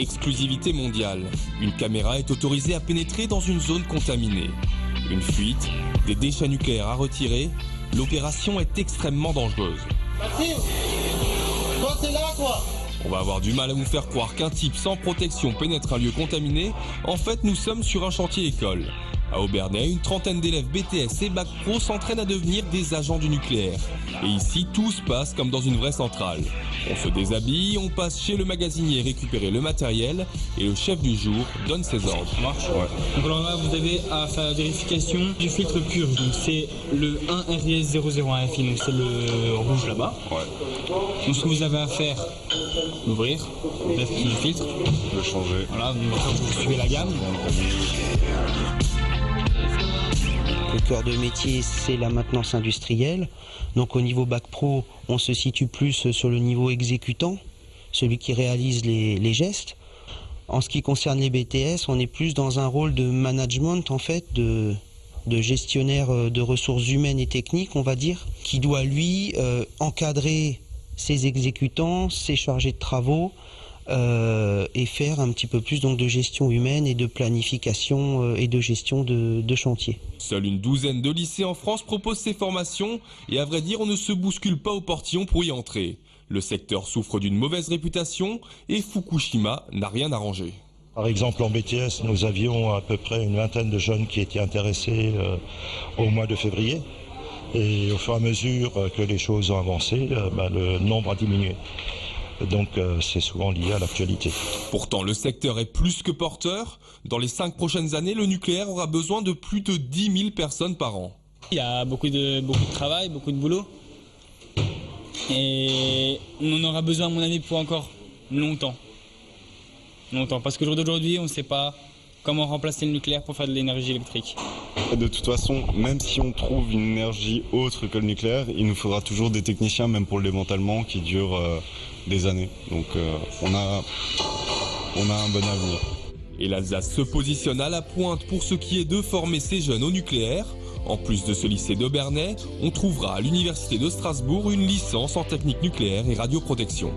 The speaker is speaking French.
exclusivité mondiale. Une caméra est autorisée à pénétrer dans une zone contaminée. Une fuite, des déchets nucléaires à retirer, l'opération est extrêmement dangereuse. Maxime, toi c'est là quoi. On va avoir du mal à vous faire croire qu'un type sans protection pénètre un lieu contaminé. En fait, nous sommes sur un chantier école. À Obernai, une trentaine d'élèves BTS et Bac Pro s'entraînent à devenir des agents du nucléaire. Et ici, tout se passe comme dans une vraie centrale. On se déshabille, on passe chez le magasinier récupérer le matériel et le chef du jour donne ses ordres. Ça marche ? Ouais. Donc alors là, vous avez à faire la vérification du filtre purge. Donc c'est le 1RIS001FI, donc c'est le rouge là-bas. Ouais. Donc ce que vous avez à faire, l'ouvrir, mettre le filtre. Le changer. Voilà, vous suivez la gamme. Le cœur de métier, c'est la maintenance industrielle. Donc au niveau Bac Pro, on se situe plus sur le niveau exécutant, celui qui réalise les gestes. En ce qui concerne les BTS, on est plus dans un rôle de management, en fait, de gestionnaire de ressources humaines et techniques, on va dire, qui doit, lui, encadrer ses exécutants, ses chargés de travaux, et faire un petit peu plus donc de gestion humaine et de planification et de gestion de chantier. Seule une douzaine de lycées en France proposent ces formations et à vrai dire on ne se bouscule pas au portillon pour y entrer. Le secteur souffre d'une mauvaise réputation et Fukushima n'a rien arrangé. Par exemple en BTS nous avions à peu près une vingtaine de jeunes qui étaient intéressés au mois de février. Et au fur et à mesure que les choses ont avancé, le nombre a diminué. Donc c'est souvent lié à l'actualité. Pourtant, le secteur est plus que porteur. Dans les 5 prochaines années, le nucléaire aura besoin de plus de 10 000 personnes par an. Il y a beaucoup de travail, beaucoup de boulot. Et on en aura besoin, à mon avis, pour encore longtemps. Parce qu'au jour d'aujourd'hui, on ne sait pas comment remplacer le nucléaire pour faire de l'énergie électrique. De toute façon, même si on trouve une énergie autre que le nucléaire, il nous faudra toujours des techniciens, même pour le démantèlement, qui durent des années. Donc on a un bon avenir. Et l'Alsace se positionne à la pointe pour ce qui est de former ces jeunes au nucléaire. En plus de ce lycée d'Obernai, on trouvera à l'université de Strasbourg une licence en technique nucléaire et radioprotection.